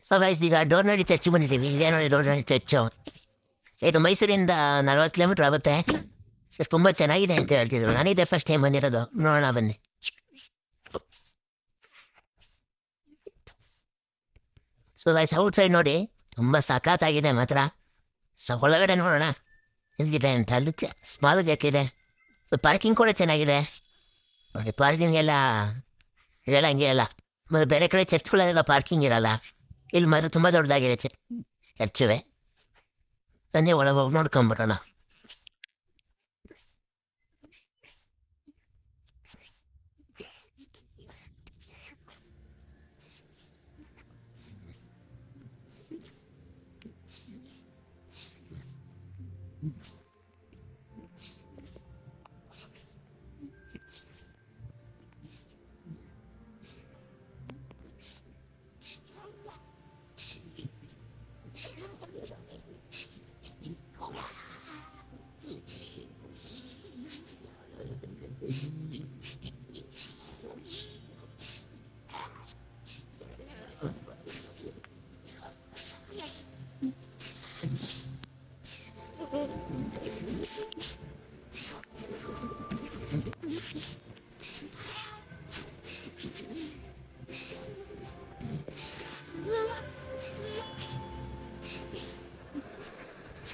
So guys ಈಗ ಡೋರ್ನಳ್ಳಿ church ಬಂದಿದ್ದೀವಿ. ಇದೇ ನೋಡಿ ಡೋರ್ನಳ್ಳಿ ಚರ್ಚು. ಇದು ಮೈಸೂರಿಂದ 40 ಕಿಲೋಮೀಟ್ರ್ ಆಗುತ್ತೆ. ಸೊ ತುಂಬ ಚೆನ್ನಾಗಿದೆ ಅಂತ ಹೇಳ್ತಿದ್ರು. ನಾನಿದೆ ಫಸ್ಟ್ ಟೈಮ್ ಬಂದಿರೋದು. ನೋಡೋಣ ಬನ್ನಿ. ಸೊ ಗೈಸ್ ಔಟ್ ಸೈಡ್ ನೋಡಿ ತುಂಬ ಸಖತ್ತಾಗಿದೆ ಮಾತ್ರ. ಸೊ ಒಳಗಡೆ ನೋಡೋಣ ಎಲ್ಲಿದೆ ಅಂತ. ಅಲ್ಲಿ ಸ್ಮಾಲ್ ಜಾಕಿದೆ. ಪಾರ್ಕಿಂಗ್ ಕೂಡ ಚೆನ್ನಾಗಿದೆ ನೋಡಿ. ಪಾರ್ಕಿಂಗ್ ಎಲ್ಲ ಇವೆಲ್ಲ ಹಂಗೆ ಅಲ್ಲ. ಮತ್ತು ಬೇರೆ ಕಡೆ ಚರ್ಚ್ಗಳೆಲ್ಲ ಪಾರ್ಕಿಂಗ್ ಇರಲ್ಲ. ಇಲ್ಲಿ ಮಾತ್ರ ತುಂಬ ದೊಡ್ಡದಾಗಿದೆ ಚರ್ಚುವೆ. ಬನ್ನಿ ಒಳಗೆ ಹೋಗಿ ನೋಡ್ಕೊಂಬರೋಣ.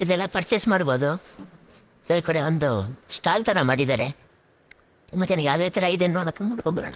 ಇದೆಲ್ಲ ಪರ್ಚೇಸ್ ಮಾಡ್ಬೋದು. ಈ ಕಡೆ ಒಂದು ಸ್ಟಾಲ್ ಥರ ಮಾಡಿದ್ದಾರೆ. ಮತ್ತು ಯಾವುದೇ ಥರ ಇದೆ ನೋಡಕ್ಕೆ ನೋಡ್ಕೊಂಬರೋಣ.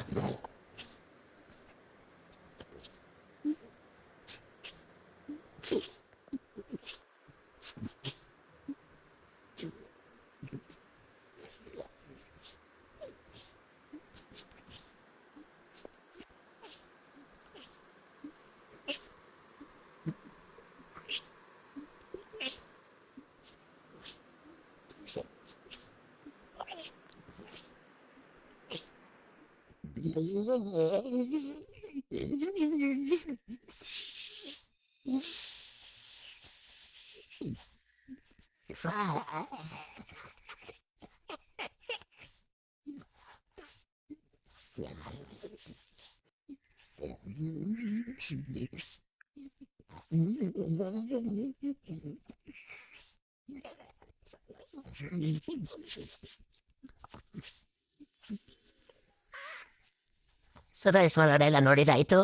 ಸದಾ ಇಸ್ಮಾಲ್ ಎಲ್ಲ ನೋಡಿದಾಯಿತು.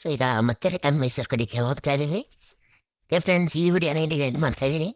ಸೊ ಈಗ ಮತ್ತೆ ರಿಟರ್ನ್ ಮೈಸೂರು ಕಡೆಗೆ ಹೋಗ್ತಾ ಇದ್ದೀವಿ. ಫ್ರೆಂಡ್ಸ್ ಈ ವಿಡಿಯೋನ ಇಲ್ಲಿಗೆ ಎಂಡ್ ಮಾಡ್ತಾ ಇದ್ದೀನಿ.